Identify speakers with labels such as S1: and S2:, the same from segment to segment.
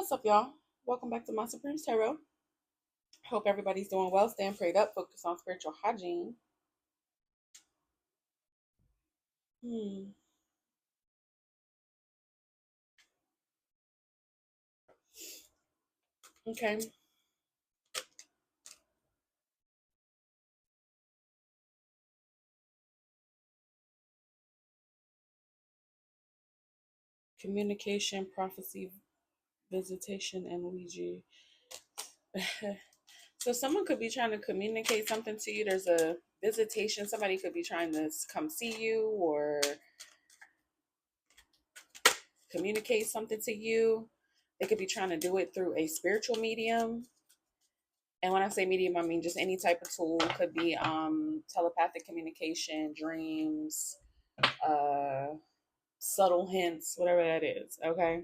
S1: What's up, y'all? Welcome back to My Supreme Tarot. Hope everybody's doing well, staying prayed up, focus on spiritual hygiene. Hmm. Okay. Communication, prophecy, visitation, and Ouija. So someone could be trying to communicate something to you. There's a visitation. Somebody could be trying to come see you or communicate something to you. They could be trying to do it through a spiritual medium. And when I say medium, I mean just any type of tool. Could be telepathic communication, dreams, uh, subtle hints, whatever that is. Okay.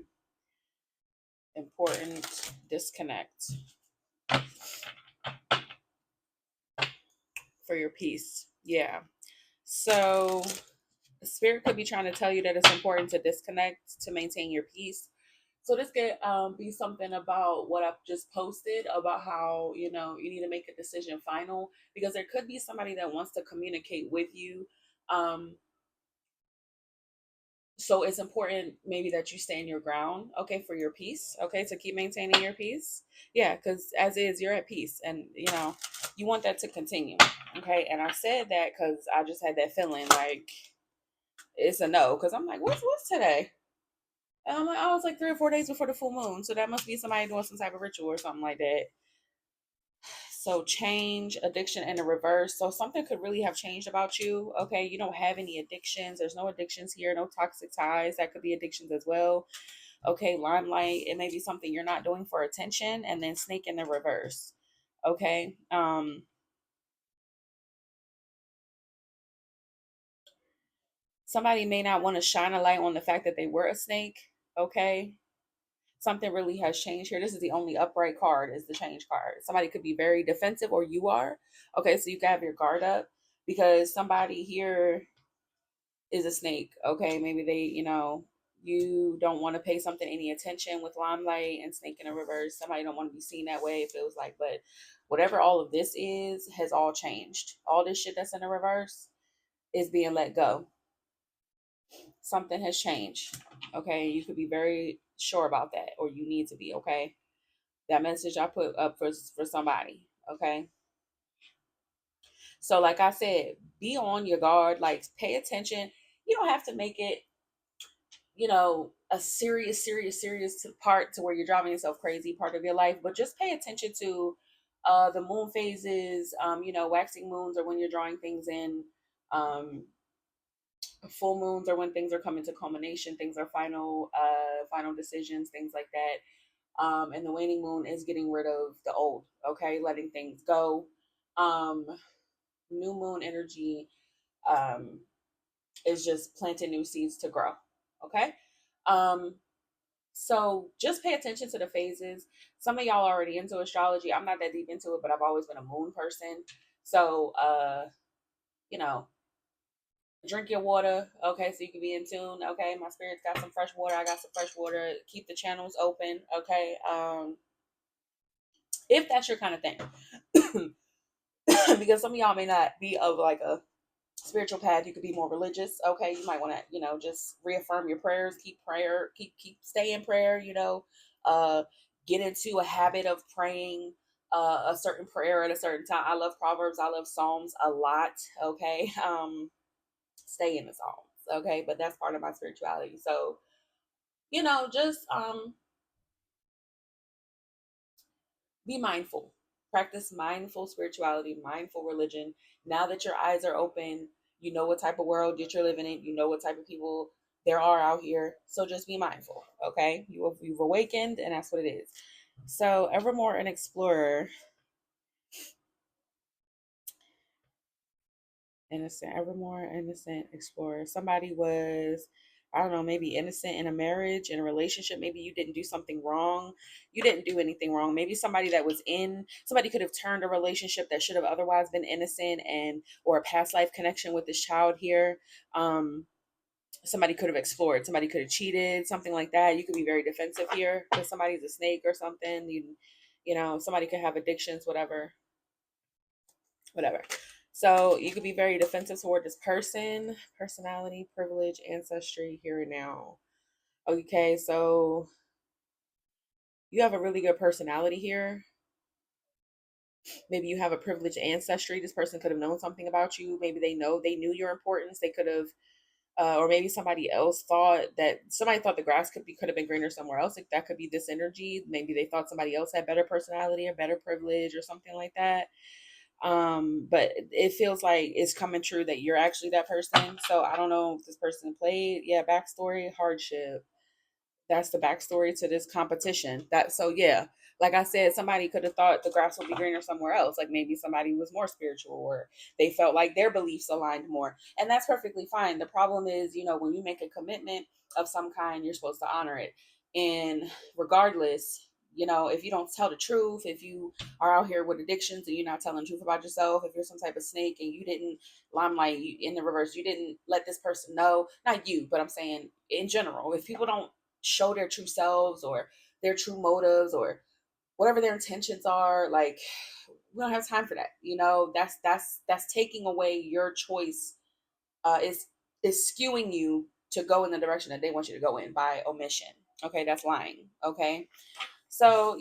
S1: Important disconnect for your peace. Yeah. So the spirit could be trying to tell you that it's important to disconnect to maintain your peace. So this could be something about what I've just posted about how you need to make a decision final, because there could be somebody that wants to communicate with you. Um, so it's important maybe that you stand your ground, okay, for your peace, okay, to keep maintaining your peace. Yeah, because as is, you're at peace, and you want that to continue. Okay, and I said that because I just had that feeling like it's a no, because I'm like, what's today? And I'm like, oh, it's like 3 or 4 days before the full moon, so that must be somebody doing some type of ritual or something like that. So change, addiction, and the reverse. So something could really have changed about you. Okay, you don't have any addictions. There's no addictions here, no toxic ties. That could be addictions as well. Okay, limelight. It may be something you're not doing for attention, and then snake in the reverse. Okay. Somebody may not want to shine a light on the fact that they were a snake. Okay. Something really has changed here. This is the only upright card, is the change card. Somebody could be very defensive, or you are. Okay, so you can have your guard up because somebody here is a snake. Okay, maybe they, you don't want to pay something any attention with limelight and snake in a reverse. Somebody don't want to be seen that way, it feels like. But whatever all of this is has all changed. All this shit that's in the reverse is being let go. Something has changed. Okay, you could be very sure about that, or you need to be. Okay, that message I put up for somebody. Okay, so like I said, be on your guard. Like, pay attention. You don't have to make it a serious part to where you're driving yourself crazy part of your life, but just pay attention to the moon phases. Waxing moons are when you're drawing things in. um Full moons are when things are coming to culmination, things are final decisions, things like that. And the waning moon is getting rid of the old, okay, letting things go. um New moon energy um is just planting new seeds to grow. Okay. um so just pay attention to the phases. Some of y'all are already into astrology. I'm not that deep into it, but I've always been a moon person. So you know drink your water, okay, so you can be in tune. Okay, my spirit's got some fresh water, I got some fresh water. Keep the channels open. Okay. If that's your kind of thing. Because some of y'all may not be of like a spiritual path. You could be more religious. Okay, you might want to just reaffirm your prayers, keep stay in prayer. uh get into a habit of praying a certain prayer at a certain time. I love Proverbs, I love Psalms a lot. Okay. Stay in the Psalms. Okay, but that's part of my spirituality. So just be mindful. Practice mindful spirituality, mindful religion. Now that your eyes are open, you know what type of world that you're living in. You know what type of people there are out here. So just be mindful. Okay, you've awakened, and that's what it is. So Evermore an Explorer, innocent, Evermore innocent explorer. Somebody was, I don't know, maybe innocent in a marriage, in a relationship. Maybe you didn't do something wrong. You didn't do anything wrong. Maybe somebody could have turned a relationship that should have otherwise been innocent, and or a past life connection with this child here. somebody could have explored, somebody could have cheated, something like that. You could be very defensive here because somebody's a snake or something. You know, somebody could have addictions, whatever, whatever. So you could be very defensive toward this person, personality, privilege, ancestry, here and now. Okay, so you have a really good personality here. Maybe you have a privileged ancestry. This person could have known something about you. Maybe they knew your importance. They could have, or maybe somebody thought the grass could have been greener somewhere else. Like that could be this energy. Maybe they thought somebody else had better personality or better privilege or something like that. But it feels like it's coming true that you're actually that person. So I don't know if this person played. Yeah, backstory, hardship. That's the backstory to this competition. That so yeah, like I said, somebody could have thought the grass would be greener somewhere else. Like maybe somebody was more spiritual or they felt like their beliefs aligned more. And that's perfectly fine. The problem is, when you make a commitment of some kind, you're supposed to honor it. And regardless, if you don't tell the truth, if you are out here with addictions and you're not telling the truth about yourself, if you're some type of snake and you didn't limelight you in the reverse, you didn't let this person know, not you, but I'm saying in general, if people don't show their true selves or their true motives or whatever their intentions are, like we don't have time for that. That's taking away your choice. Is skewing you to go in the direction that they want you to go in by omission. Okay, that's lying. Okay, so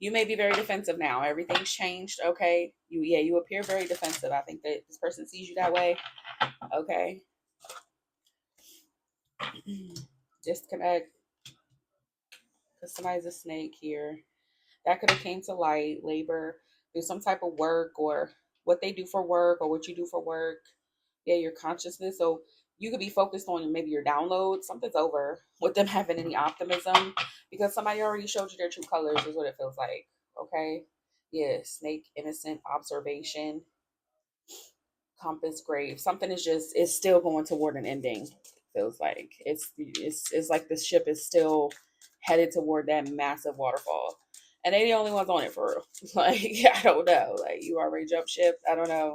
S1: you may be very defensive now. Everything's changed. Okay, you appear very defensive. I think that this person sees you that way. Okay, disconnect because somebody's a snake here. That could have came to light. Labor, do some type of work or what they do for work or what you do for work. Yeah, your consciousness. So you could be focused on maybe your download. Something's over with them having any optimism because somebody already showed you their true colors is what it feels like. Okay. Yeah, snake, innocent, observation, compass, grave. Something is still going toward an ending. Feels like it's like the ship is still headed toward that massive waterfall, and they the only ones on it for real. Like I don't know. Like you already jumped ship. I don't know.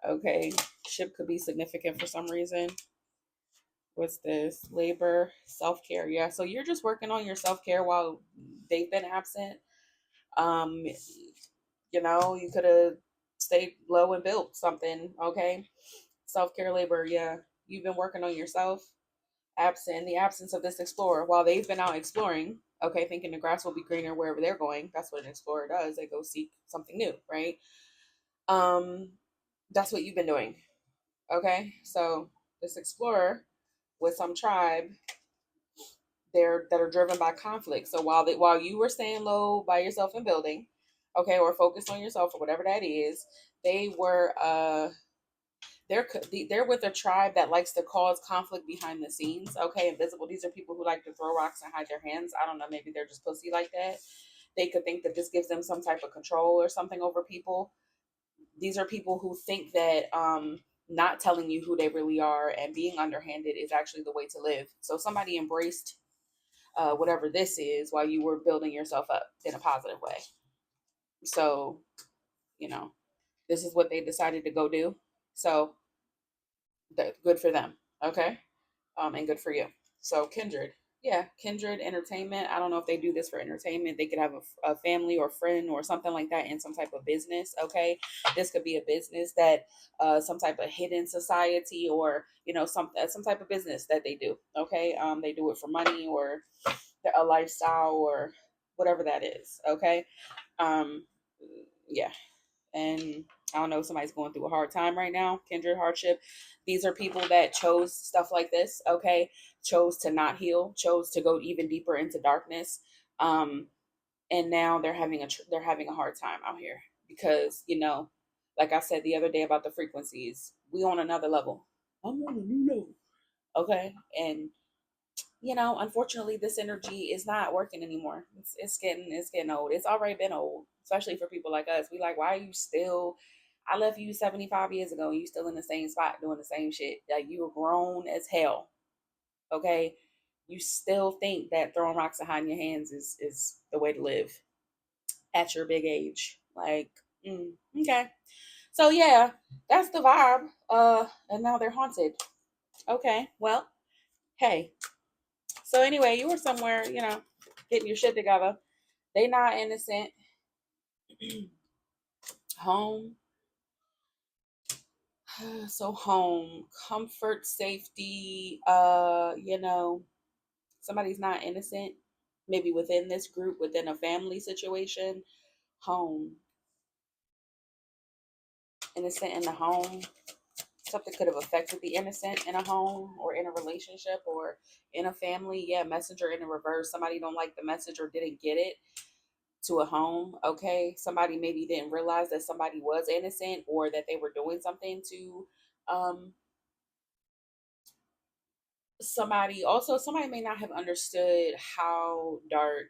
S1: Okay, ship could be significant for some reason. What's this? Labor, self care. Yeah, so you're just working on your self care while they've been absent. Um, you could have stayed low and built something. Okay, self care, labor. Yeah, you've been working on yourself. Absent in the absence of this explorer, while they've been out exploring. Okay, thinking the grass will be greener wherever they're going. That's what an explorer does. They go seek something new, right? Um, that's what you've been doing. Okay, so this explorer with some tribe, that are driven by conflict. So while you were staying low by yourself and building, okay, or focused on yourself or whatever that is, they were they're with a tribe that likes to cause conflict behind the scenes. Okay, invisible. These are people who like to throw rocks and hide their hands. I don't know. Maybe they're just pussy like that. They could think that this gives them some type of control or something over people. These are people who think that not telling you who they really are and being underhanded is actually the way to live. So somebody embraced whatever this is while you were building yourself up in a positive way. So, you know, this is what they decided to go do. So, good for them. Okay. And good for you. So, kindred. Yeah, kindred entertainment. I don't know if they do this for entertainment. They could have a family or friend or something like that in some type of business. Okay, this could be a business that some type of hidden society or some type of business that they do. Okay, they do it for money or a lifestyle or whatever that is. Okay. Um, yeah. And I don't know if somebody's going through a hard time right now, kindred hardship. These are people that chose stuff like this, okay? Chose to not heal, chose to go even deeper into darkness. And now they're having a hard time out here because, like I said the other day about the frequencies, we on another level. I'm on a new level, okay? And unfortunately, this energy is not working anymore. It's getting old. It's already been old, especially for people like us. We like, why are you still? I left you 75 years ago, and you still in the same spot doing the same shit. Like you were grown as hell. Okay, you still think that throwing rocks and hiding your hands is the way to live at your big age. Like, okay. So yeah, that's the vibe. And now they're haunted. Okay, well, hey. So anyway, you were somewhere, getting your shit together. They not innocent. Home. So home, comfort, safety, somebody's not innocent, maybe within this group, within a family situation. Home, innocent in the home. Something could have affected the innocent in a home or in a relationship or in a family. Yeah, messenger in the reverse. Somebody don't like the message or didn't get it to a home. Okay, somebody maybe didn't realize that somebody was innocent or that they were doing something to um somebody may not have understood how dark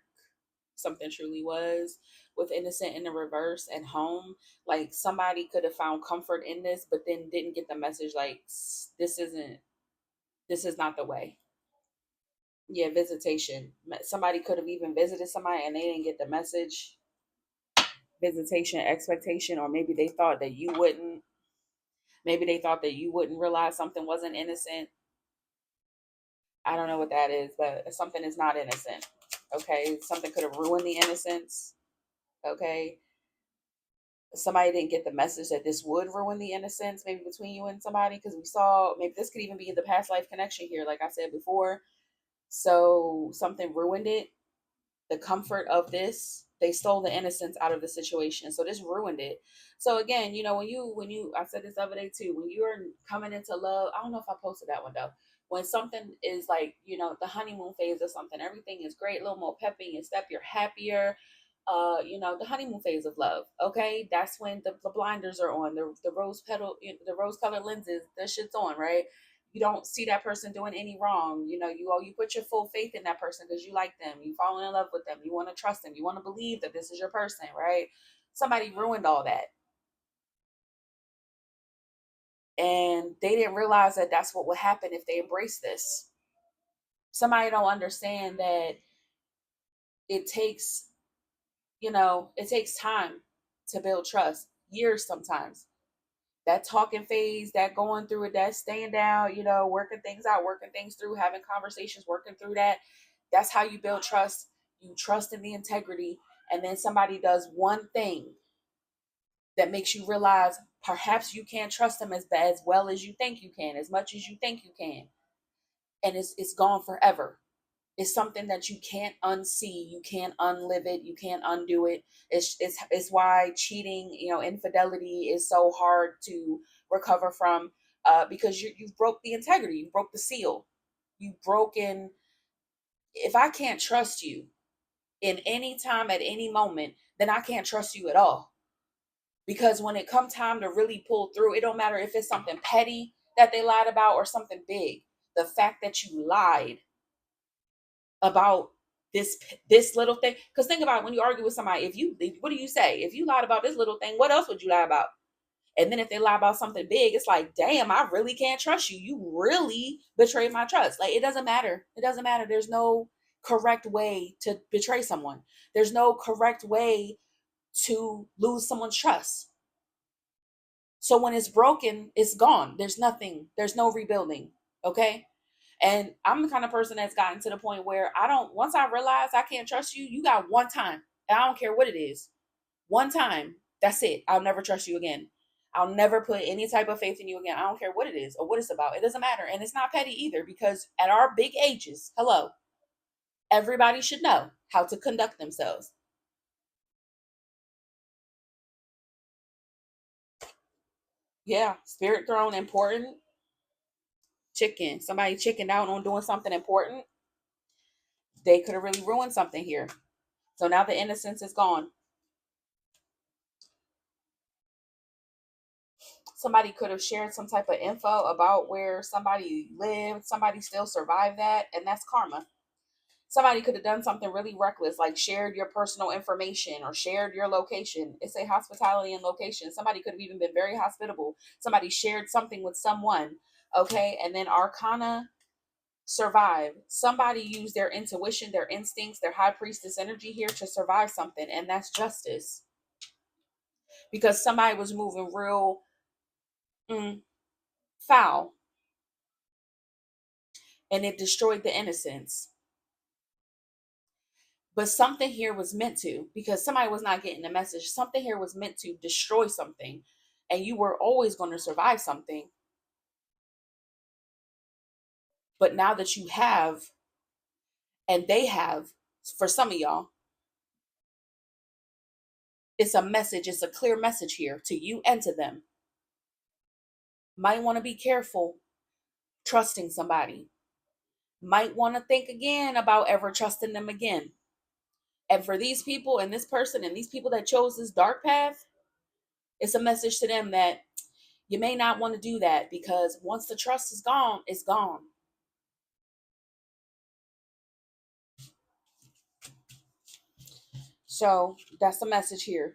S1: something truly was with innocent in the reverse and home. Like somebody could have found comfort in this but then didn't get the message, like this is not the way. Yeah, visitation. Somebody could have even visited somebody and they didn't get the message. Visitation, expectation, or maybe they thought that you wouldn't realize something wasn't innocent. I don't know what that is, but something is not innocent. Okay, something could have ruined the innocence. Okay, somebody didn't get the message that this would ruin the innocence, maybe between you and somebody, because we saw maybe this could even be the past life connection here, like I said before. So something ruined it, the comfort of this. They stole the innocence out of the situation, so this ruined it. So again, when you I said this the other day too, when you're coming into love, I don't know if I posted that one though. When something is like, the honeymoon phase or something, everything is great, a little more pep in your step, you're happier. The honeymoon phase of love. Okay, that's when the blinders are on, the rose petal, the rose colored lenses, the shit's on, right? You don't see that person doing any wrong. You put your full faith in that person because you like them, you fall in love with them, you want to trust them, you want to believe that this is your person, right? Somebody ruined all that, and they didn't realize that that's what would happen if they embrace this. Somebody don't understand that it takes, it takes time to build trust, years sometimes. That talking phase, that going through it, that staying down, working things out, working things through, having conversations, working through that. That's how you build trust. You trust in the integrity. And then somebody does one thing that makes you realize perhaps you can't trust them as well as you think you can, as much as you think you can. And it's gone forever. It's something that you can't unsee, you can't unlive it, you can't undo it. It's why cheating, infidelity is so hard to recover from, because you broke the integrity, you broke the seal, you've broken. If I can't trust you in any time at any moment, then I can't trust you at all. Because when it come time to really pull through, it don't matter if it's something petty that they lied about or something big. The fact that you lied about this little thing, because think about it, when you argue with somebody, what do you say? If you lied about this little thing, what else would you lie about? And then if they lie about something big, it's like, damn, I really can't trust you, you really betrayed my trust. Like, it doesn't matter, there's no correct way to betray someone, there's no correct way to lose someone's trust. So when it's broken, it's gone, there's nothing, there's no rebuilding. Okay. And I'm the kind of person that's gotten to the point where I don't, once I realize I can't trust you, you got one time. And I don't care what it is. One time. That's it. I'll never trust you again. I'll never put any type of faith in you again. I don't care what it is or what it's about. It doesn't matter. And it's not petty either, because at our big ages, hello, everybody should know how to conduct themselves. Yeah. Spirit throne, important. Chicken. Somebody chickened out on doing something important. They could have really ruined something here. So now the innocence is gone. Somebody could have shared some type of info about where somebody lived, somebody still survived that, and that's karma. Somebody could have done something really reckless, like shared your personal information or shared your location. It's a hospitality and location. Somebody could have even been very hospitable. Somebody shared something with someone, okay, and then arcana survived. Somebody used their intuition, their instincts, their high priestess energy here to survive something, and that's justice. because somebody was moving real mm, foul, and it destroyed the innocence. But something here was meant to, because somebody was not getting the message. Something here was meant to destroy something, and you were always going to survive something. But now that you have, and they have, for some of y'all, it's a message, it's a clear message here to you and to them. Might want to be careful trusting somebody. Might want to think again about ever trusting them again. And for these people and this person and these people that chose this dark path, it's a message to them that you may not want to do that, because once the trust is gone, it's gone. So that's the message here.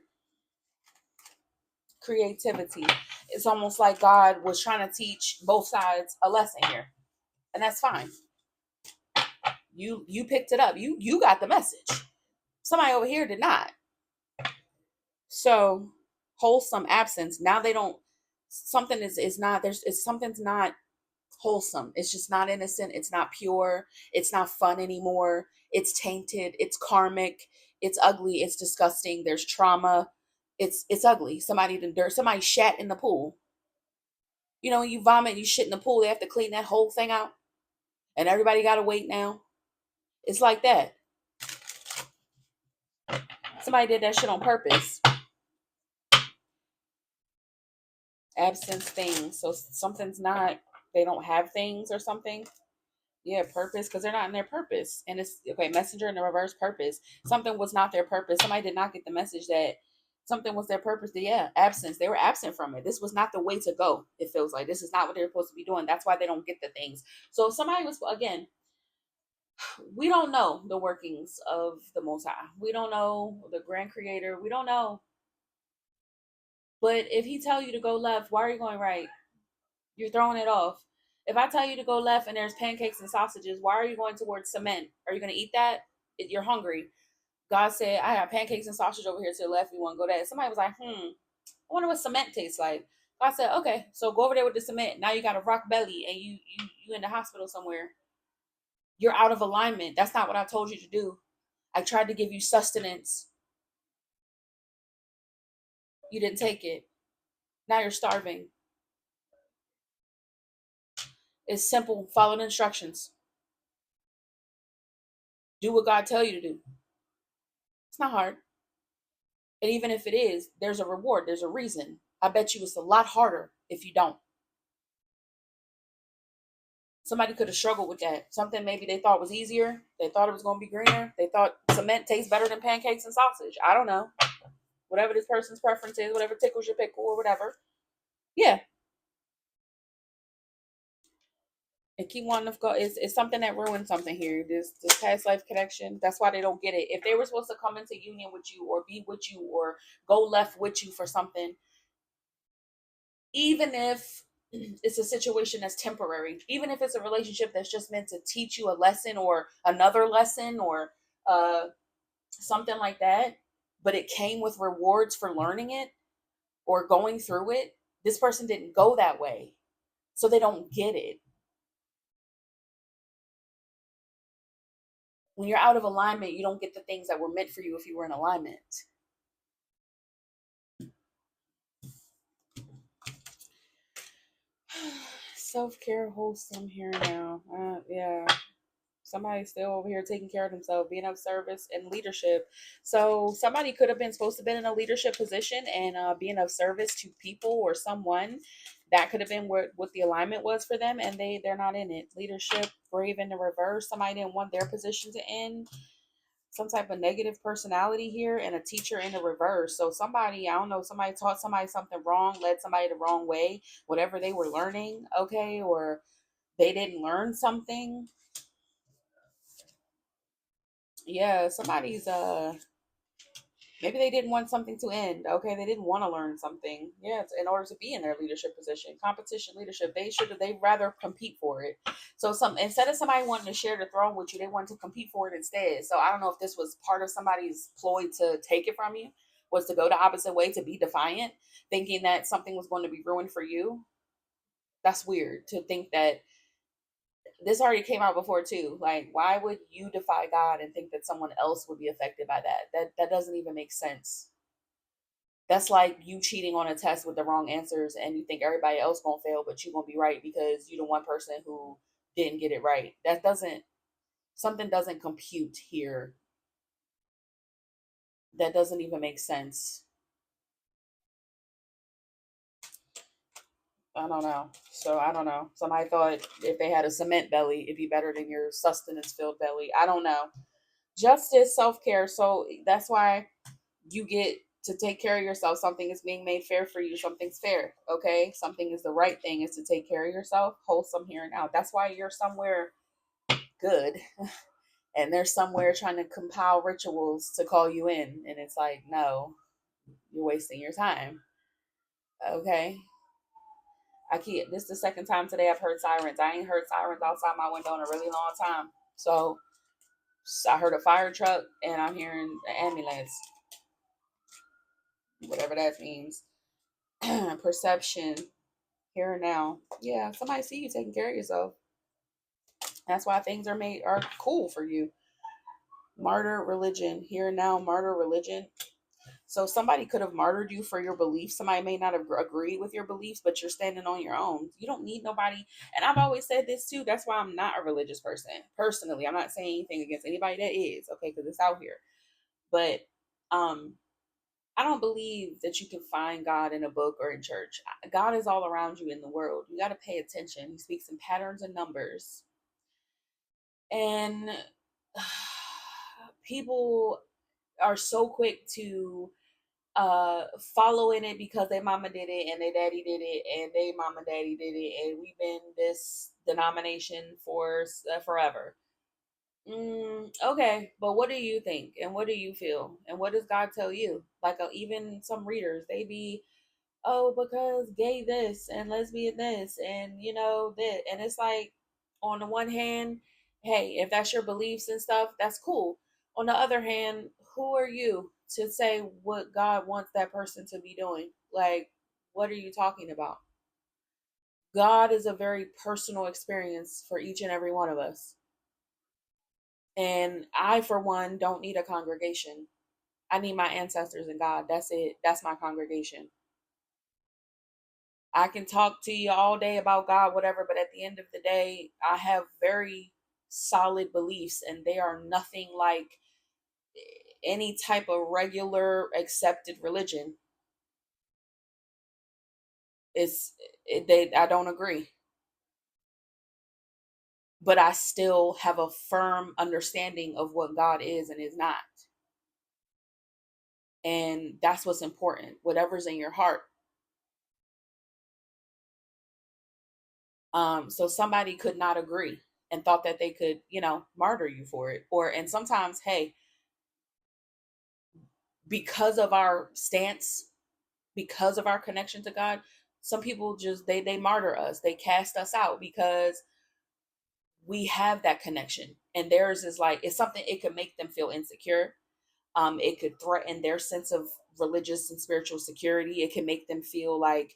S1: Creativity. It's almost like God was trying to teach both sides a lesson here. And that's fine. You picked it up. You got the message. Somebody over here did not. So wholesome absence. Now they don't, something is not, there's, it's, something's not wholesome. It's just not innocent. It's not pure. It's not fun anymore. It's tainted. It's karmic. It's ugly. It's disgusting. There's trauma. It's ugly. Somebody did dirt. Somebody shat in the pool. You know, when you vomit, you shit in the pool, they have to clean that whole thing out, and everybody got to wait now. It's like that. Somebody did that shit on purpose. Absence things. So something's not. They don't have things or something. Yeah, purpose, because they're not in their purpose. And it's okay, messenger in the reverse, purpose. Something was not their purpose. Somebody did not get the message that something was their purpose. Yeah, absence. They were absent from it. This was not the way to go. It feels like this is not what they're supposed to be doing. That's why they don't get the things. So if somebody was, again, we don't know the workings of the Most High. We don't know the Grand Creator. We don't know. But if He tell you to go left, why are you going right? You're throwing it off. If I tell you to go left and there's pancakes and sausages, why are you going towards cement? Are you going to eat that? You're hungry. God said, I have pancakes and sausage over here to the left. You want to go there? Somebody was like, I wonder what cement tastes like. God said, okay, so go over there with the cement. Now you got a rock belly and you in the hospital somewhere. You're out of alignment. That's not what I told you to do. I tried to give you sustenance. You didn't take it. Now you're starving. It's simple. Follow the instructions. Do what God tell you to do. It's not hard. And even if it is, there's a reward. There's a reason. I bet you it's a lot harder if you don't. Somebody could have struggled with that. Something maybe they thought was easier. They thought it was going to be greener. They thought cement tastes better than pancakes and sausage. I don't know. Whatever this person's preference is, whatever tickles your pickle or whatever. Yeah. And keep wanting to go. It's something that ruins something here. This past life connection. That's why they don't get it. If they were supposed to come into union with you or be with you or go left with you for something, even if it's a situation that's temporary, even if it's a relationship that's just meant to teach you a lesson or another lesson or uh something like that, but it came with rewards for learning it or going through it, this person didn't go that way, so they don't get it. When you're out of alignment, you don't get the things that were meant for you if you were in alignment. Self-care, wholesome here now. Yeah, somebody's still over here taking care of themselves, being of service and leadership. So somebody could have been supposed to be in a leadership position and being of service to people or someone. That could have been what the alignment was for them, and they're not in it. Leadership, brave in the reverse. Somebody didn't want their position to end. Some type of negative personality here, and a teacher in the reverse. So somebody, I don't know, somebody taught somebody something wrong, led somebody the wrong way, whatever they were learning, okay, or they didn't learn something. Yeah, somebody's maybe they didn't want something to end. Okay, they didn't want to learn something. Yeah, in order to be in their leadership position, competition leadership, they rather compete for it. So some, instead of somebody wanting to share the throne with you, they wanted to compete for it instead. So I don't know if this was part of somebody's ploy to take it from you, was to go the opposite way, to be defiant, thinking that something was going to be ruined for you. That's weird to think that. This already came out before too. Like, why would you defy God and think that someone else would be affected by that? That doesn't even make sense. That's like you cheating on a test with the wrong answers and you think everybody else gonna fail, but you gonna be right because you're the one person who didn't get it right. That doesn't, something doesn't compute here. That doesn't even make sense. I don't know. So I don't know. Somebody thought if they had a cement belly, it'd be better than your sustenance filled belly. I don't know. Justice, self care. So that's why you get to take care of yourself. Something is being made fair for you. Something's fair. Okay. Something is the right thing is to take care of yourself, wholesome here and now. That's why you're somewhere good. And they're somewhere trying to compile rituals to call you in. And it's like, no, you're wasting your time. Okay. This is the second time today I've heard sirens. I ain't heard sirens outside my window in a really long time. So I heard a fire truck and I'm hearing an ambulance, whatever that means. Perception, here and now. Yeah, somebody see you taking care of yourself. That's why things are cool for you. Martyr religion, here and now, martyr religion. So somebody could have martyred you for your beliefs. Somebody may not have agreed with your beliefs, but you're standing on your own. You don't need nobody. And I've always said this too. That's why I'm not a religious person. Personally, I'm not saying anything against anybody that is, okay, because it's out here. But um I don't believe that you can find God in a book or in church. God is all around you in the world. You got to pay attention. He speaks in patterns and numbers. And people are so quick to follow in it because their mama did it and their daddy did it and their mama daddy did it and we've been this denomination for forever. Okay, but what do you think and what do you feel and what does God tell you? Like even some readers, they be, oh, because gay this and lesbian this and you know that, and it's like, on the one hand, hey, if that's your beliefs and stuff, that's cool. On the other hand, who are you to say what God wants that person to be doing? Like, what are you talking about? God is a very personal experience for each and every one of us. And I, for one, don't need a congregation. I need my ancestors and God. That's it. That's my congregation. I can talk to you all day about God, whatever, but at the end of the day, I have very solid beliefs, and they are nothing like any type of regular accepted religion. I don't agree, but I still have a firm understanding of what God is and is not, and that's what's important. Whatever's in your heart. So somebody could not agree and thought that they could, martyr you for it, and sometimes, hey, because of our stance, because of our connection to God, some people just they martyr us. They cast us out because we have that connection. And theirs is like, it's something, it could make them feel insecure. It could threaten their sense of religious and spiritual security. It can make them feel like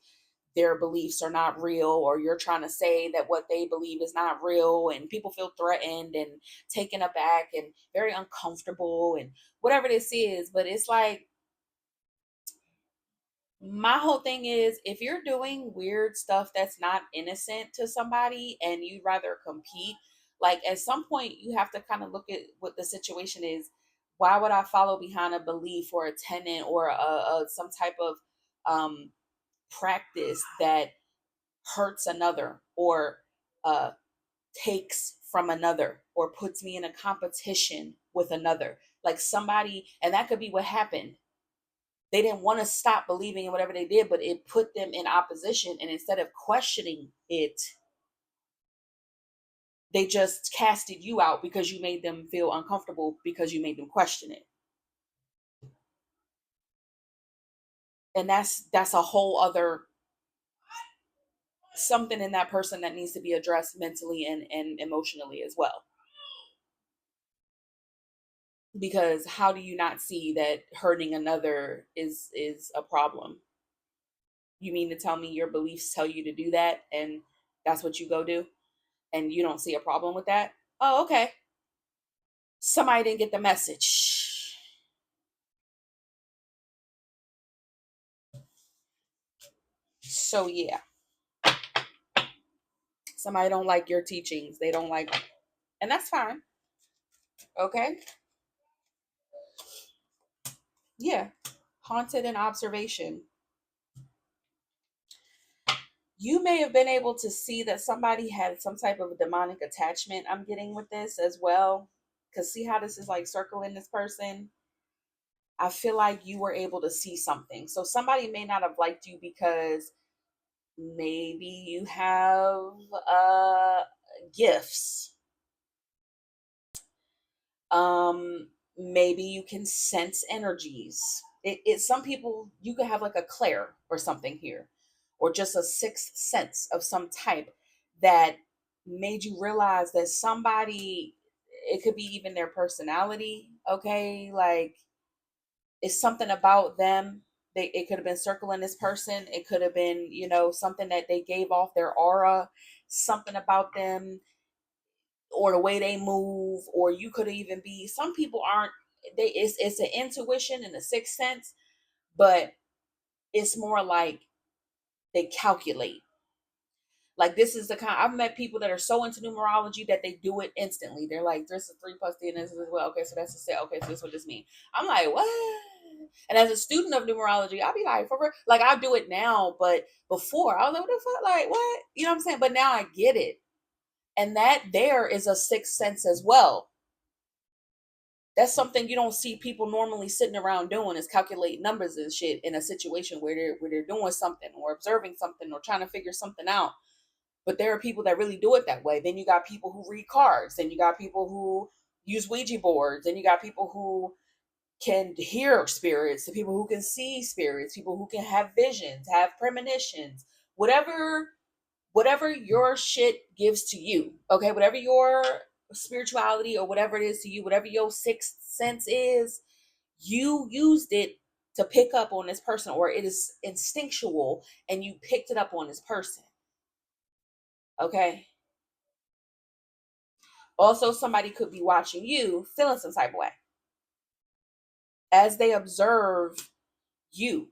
S1: their beliefs are not real, or you're trying to say that what they believe is not real, and people feel threatened and taken aback and very uncomfortable and whatever this is. But it's like, my whole thing is, if you're doing weird stuff that's not innocent to somebody and you'd rather compete, like at some point you have to kind of look at what the situation is. Why would I follow behind a belief or a tenet or some type of um practice that hurts another, or uh takes from another, or puts me in a competition with another? Like somebody, and that could be what happened. They didn't want to stop believing in whatever they did, but it put them in opposition. And instead of questioning it, they just casted you out because you made them feel uncomfortable, because you made them question it. And that's a whole other something in that person that needs to be addressed mentally and emotionally as well. Because how do you not see that hurting another is a problem? You mean to tell me your beliefs tell you to do that and that's what you go do and you don't see a problem with that? Oh, okay. Somebody didn't get the message. So yeah, somebody don't like your teachings. They don't like, and that's fine. Okay? Yeah. Haunted in observation. You may have been able to see that somebody had some type of a demonic attachment. I'm getting with this as well. Because see how this is like circling this person? I feel like you were able to see something. So somebody may not have liked you because maybe you have gifts. Maybe you can sense energies. Some people you could have like a clair or something here, or just a sixth sense of some type that made you realize that somebody, it could be even their personality, okay? Like it's something about them. It could have been circling this person. It could have been, something that they gave off their aura, something about them or the way they move, or you could even be, some people aren't, it's an intuition and a sixth sense, but it's more like they calculate. Like this is the kind, I've met people that are so into numerology that they do it instantly. They're like, this is 3 plus 3 and this is well. Okay, so that's a set. Okay, so this is what this means. I'm like, what? And as a student of numerology, I'll be like, for real? Like I do it now, but before I was like, what the fuck? Like what? You know what I'm saying? But now I get it. And that there is a sixth sense as well. That's something you don't see people normally sitting around doing, is calculate numbers and shit in a situation where they're doing something or observing something or trying to figure something out. But there are people that really do it that way. Then you got people who read cards, then you got people who use Ouija boards, and you got people who can hear spirits, the people who can see spirits, people who can have visions, have premonitions, whatever your shit gives to you, okay, whatever your spirituality or whatever it is to you, whatever your sixth sense is, you used it to pick up on this person, or it is instinctual and you picked it up on this person, okay. Also, somebody could be watching you feeling some type of way as they observe you.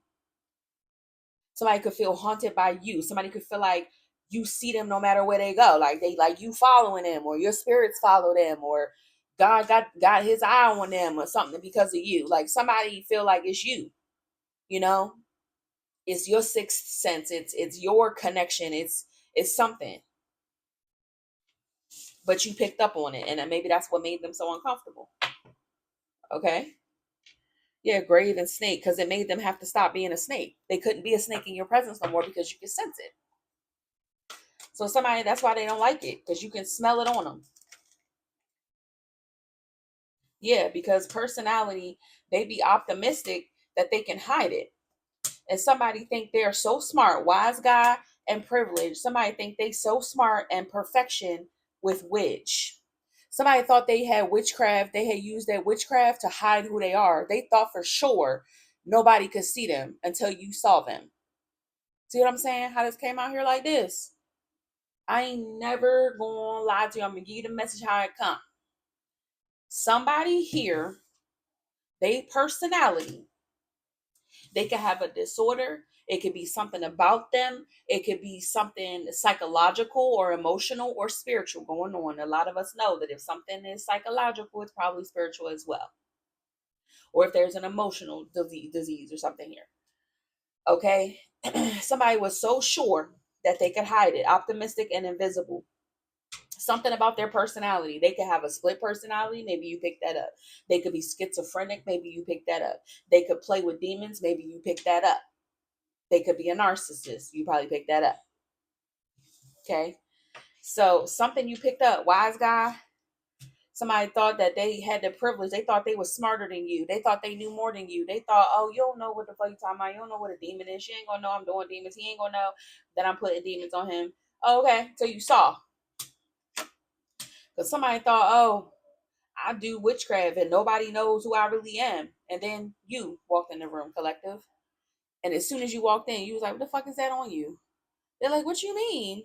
S1: Somebody could feel haunted by you. Somebody could feel like you see them no matter where they go. Like they like you following them, or your spirits follow them, or God got his eye on them or something because of you. Like somebody feel like it's you, you know? It's your sixth sense. It's your connection. It's something. But you picked up on it. And maybe that's what made them so uncomfortable. Okay. Yeah, grave and snake, because it made them have to stop being a snake. They couldn't be a snake in your presence no more because you could sense it. So somebody, that's why they don't like it, because you can smell it on them. Yeah, because personality, they be optimistic that they can hide it. And somebody think they're so smart, wise guy and privileged. Somebody think they so smart and perfection with witch. Somebody thought they had witchcraft. They had used that witchcraft to hide who they are. They thought for sure nobody could see them until you saw them. See what I'm saying? How this came out here like this. I ain't never gonna lie to you. I'm gonna give you the message how it come. Somebody here, they personality, they could have a disorder. It could be something about them. It could be something psychological or emotional or spiritual going on. A lot of us know that if something is psychological, it's probably spiritual as well. Or if there's an emotional disease or something here. Okay. Somebody was so sure that they could hide it, optimistic and invisible. Something about their personality. They could have a split personality. Maybe you pick that up. They could be schizophrenic. Maybe you pick that up. They could play with demons. Maybe you pick that up. They could be a narcissist. You probably pick that up. Okay. So something you picked up, wise guy. Somebody thought that they had the privilege. They thought they were smarter than you. They thought they knew more than you. They thought, oh, you don't know what the fuck you talking about. You don't know what a demon is. She ain't gonna know I'm doing demons. He ain't gonna know that I'm putting demons on him. Oh, okay. So you saw. Because somebody thought, oh, I do witchcraft and nobody knows who I really am. And then you walked in the room, collective. And as soon as you walked in, you was like, what the fuck is that on you? They're like, what you mean?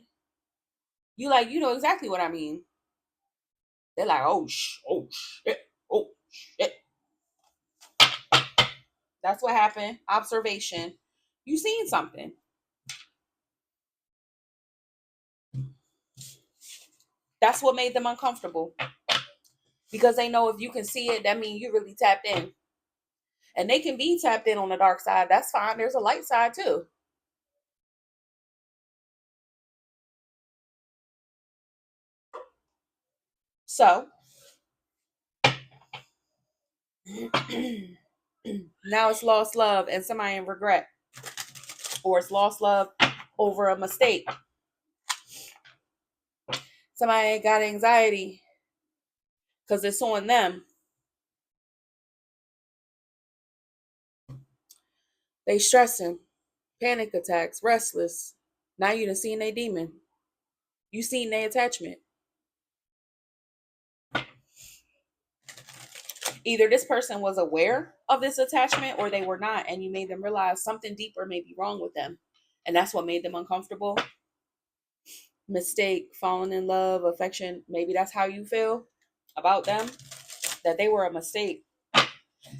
S1: You like, you know exactly what I mean. They're like, oh shit, oh shit. That's what happened. Observation. You seen something. That's what made them uncomfortable. Because they know if you can see it, that means you really tapped in. And they can be tapped in on the dark side. That's fine. There's a light side too. So now it's lost love and somebody in regret. Or it's lost love over a mistake. Somebody got anxiety because it's on them. They stressing, panic attacks, restless. Now you done seen they demon. You seen their attachment. Either this person was aware of this attachment or they were not, and you made them realize something deeper may be wrong with them. And that's what made them uncomfortable. Mistake, falling in love, affection. Maybe that's how you feel about them, that they were a mistake.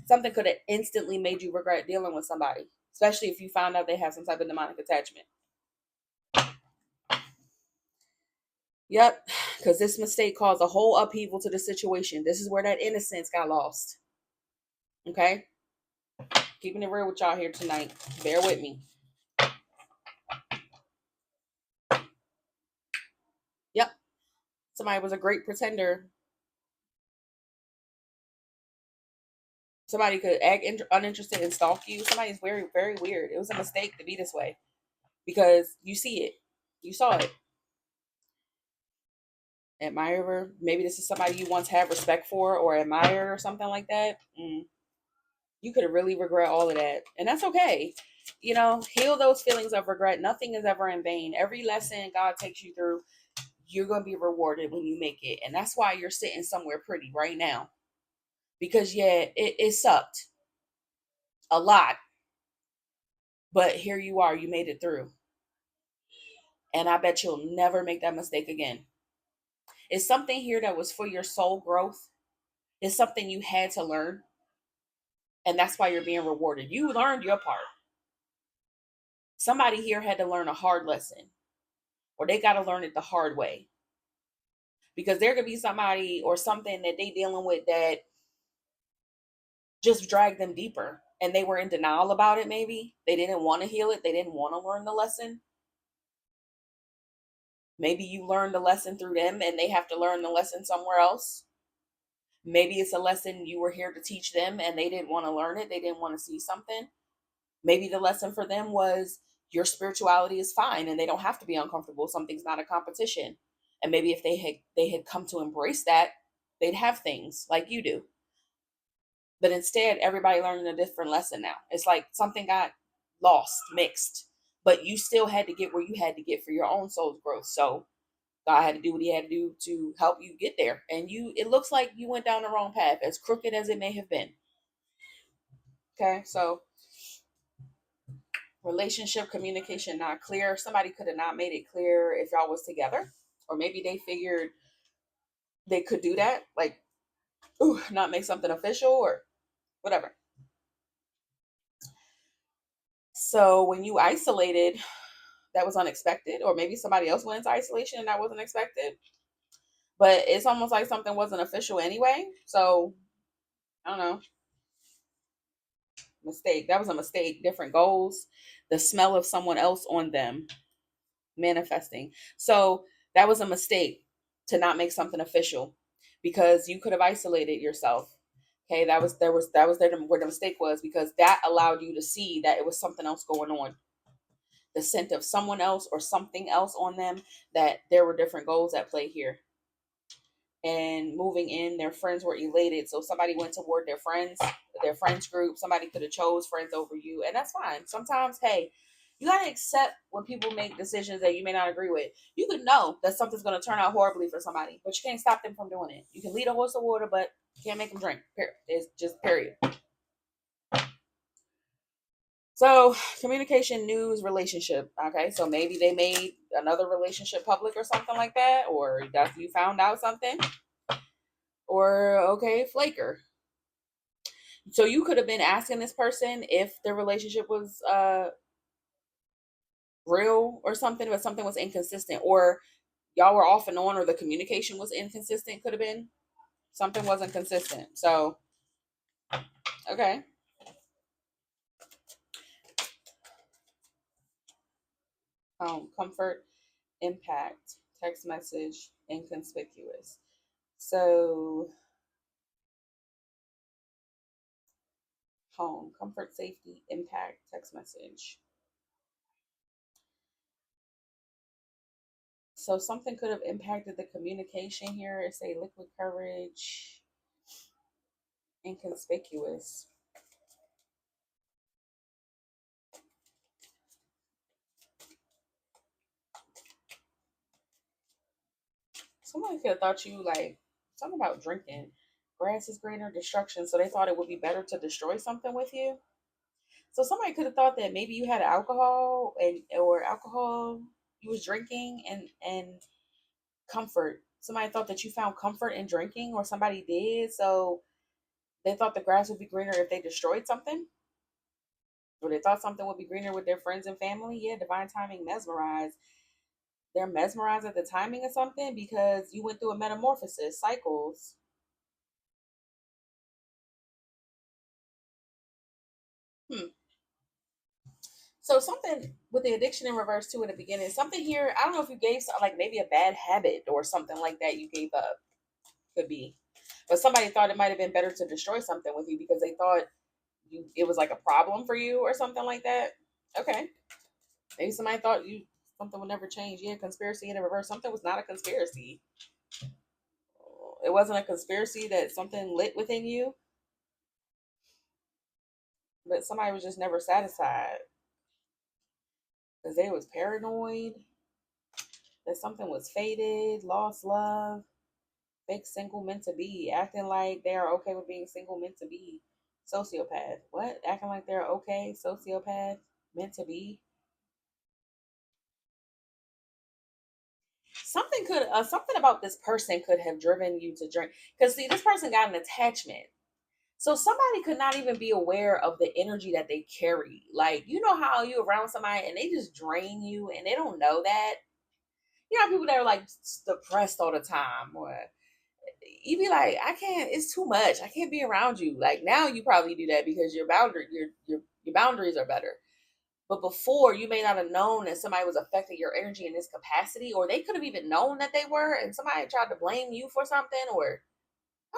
S1: Something could have instantly made you regret dealing with somebody, especially if you found out they have some type of demonic attachment. Yep, because this mistake caused a whole upheaval to the situation. This is where that innocence got lost. Okay? Keeping it real with y'all here tonight. Bear with me. Yep. Somebody was a great pretender. Somebody could act uninterested and stalk you. Somebody's very, very weird. It was a mistake to be this way because you see it. You saw it. Admirer. Maybe this is somebody you once had respect for or admired or something like that. You could really regret all of that. And that's okay. You know, heal those feelings of regret. Nothing is ever in vain. Every lesson God takes you through, you're going to be rewarded when you make it. And that's why you're sitting somewhere pretty right now. Because, yeah, it sucked a lot. But here you are. You made it through. And I bet you'll never make that mistake again. It's something here that was for your soul growth. It's something you had to learn. And that's why you're being rewarded. You learned your part. Somebody here had to learn a hard lesson, or they got to learn it the hard way. Because there could be somebody or something that they dealing with that just dragged them deeper. And they were in denial about it, maybe. They didn't want to heal it. They didn't want to learn the lesson. Maybe you learned the lesson through them and they have to learn the lesson somewhere else. Maybe it's a lesson you were here to teach them and they didn't want to learn it. They didn't want to see something. Maybe the lesson for them was your spirituality is fine and they don't have to be uncomfortable. Something's not a competition. And maybe if they had come to embrace that, they'd have things like you do. But instead, everybody learning a different lesson now. It's like something got lost, mixed, but you still had to get where you had to get for your own soul's growth. So God had to do what he had to do to help you get there. And it looks like you went down the wrong path, as crooked as it may have been. Okay, so relationship communication not clear. Somebody could have not made it clear if y'all was together, or maybe they figured they could do that, like, not make something official or whatever. So when you isolated, that was unexpected, or maybe somebody else went into isolation and that wasn't expected. But it's almost like something wasn't official anyway. So I don't know. Mistake. That was a mistake. Different goals. The smell of someone else on them manifesting. So that was a mistake to not make something official because you could have isolated yourself. Okay, that was where the mistake was, because that allowed you to see that it was something else going on. The scent of someone else or something else on them, that there were different goals at play here. And moving in, their friends were elated. So somebody went toward their friends group. Somebody could have chose friends over you, and that's fine. Sometimes, hey, you gotta accept when people make decisions that you may not agree with. You could know that something's gonna turn out horribly for somebody, but you can't stop them from doing it. You can lead a horse to water, but Can't make them drink. Period. It's just period. So communication, news, relationship. Okay, so maybe they made another relationship public or something like that, or that you found out something, or okay, flaker. So you could have been asking this person if their relationship was real or something, but something was inconsistent, or y'all were off and on, or the communication was inconsistent. Could have been something wasn't consistent. So okay, comfort, impact, text message, inconspicuous. So home, comfort, safety, impact, text message. So something could have impacted the communication here. It's a liquid courage, inconspicuous. Somebody could have thought you like something about drinking. Grass is greener, destruction. So they thought it would be better to destroy something with you. So somebody could have thought that maybe you had alcohol and or alcohol you was drinking and comfort. Somebody thought that you found comfort in drinking, or somebody did. So they thought the grass would be greener if they destroyed something, or they thought something would be greener with their friends and family. Yeah, divine timing, mesmerized. They're mesmerized at the timing of something because you went through a metamorphosis, cycles. Hmm. So something with the addiction in reverse too in the beginning. Something here. I don't know if you gave like maybe a bad habit or something like that. You gave up. Could be, but somebody thought it might have been better to destroy something with you because they thought you it was like a problem for you or something like that. Okay, maybe somebody thought you something would never change. Yeah, conspiracy in the reverse. Something was not a conspiracy. It wasn't a conspiracy that something lit within you, but somebody was just never satisfied because they was paranoid that something was faded, lost love, fake single meant to be, acting like they are okay with being single meant to be. Sociopath. What? Acting like they're okay? Sociopath meant to be. Something about this person could have driven you to drink. Because see, this person got an attachment. So somebody could not even be aware of the energy that they carry. Like, you know how you around somebody and they just drain you and they don't know that. You know, people that are like depressed all the time, or you be like, I can't. It's too much. I can't be around you. Like now, you probably do that because your boundaries are better. But before, you may not have known that somebody was affecting your energy in this capacity, or they could have even known that they were, and somebody tried to blame you for something, or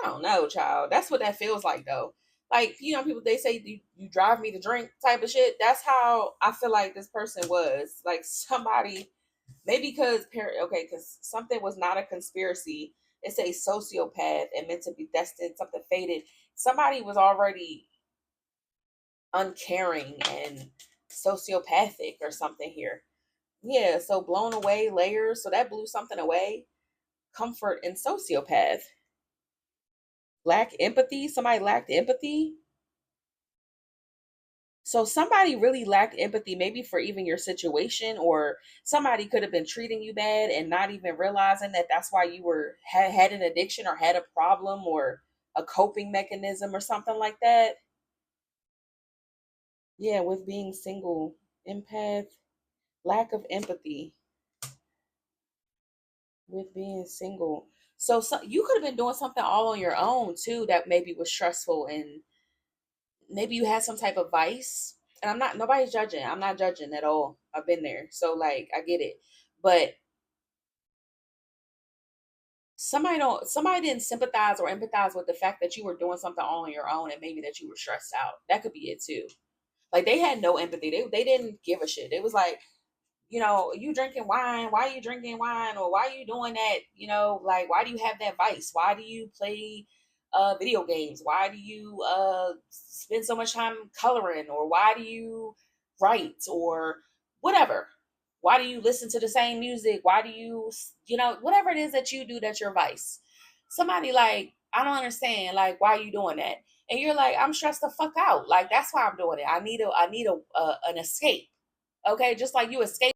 S1: I don't know, child. That's what that feels like, though. Like, you know, people, they say, you drive me to drink type of shit. That's how I feel like this person was. Like, somebody, maybe because, okay, because something was not a conspiracy. It's a sociopath and meant to be destined, something faded. Somebody was already uncaring and sociopathic or something here. Yeah, so blown away layers. So that blew something away. Comfort and sociopath. Lack empathy. Somebody lacked empathy. So somebody really lacked empathy, maybe for even your situation, or somebody could have been treating you bad and not even realizing that that's why you were had an addiction or had a problem or a coping mechanism or something like that. Yeah, with being single, empath, lack of empathy with being single. So you could have been doing something all on your own too that maybe was stressful, and maybe you had some type of vice. And I'm not nobody's judging. I'm not judging at all. I've been there. So like I get it. But somebody didn't sympathize or empathize with the fact that you were doing something all on your own and maybe that you were stressed out. That could be it too. Like they had no empathy. They didn't give a shit. It was like, you know, you drinking wine, why are you drinking wine, or why are you doing that, you know, like why do you have that vice, why do you play video games, why do you spend so much time coloring, or why do you write, or whatever, why do you listen to the same music, why do you, you know, whatever it is that you do that's your vice. Somebody like I don't understand. Like, why are you doing that? And you're like, I'm stressed the fuck out. Like, that's why I'm doing it. I need an escape. Okay, just like you escape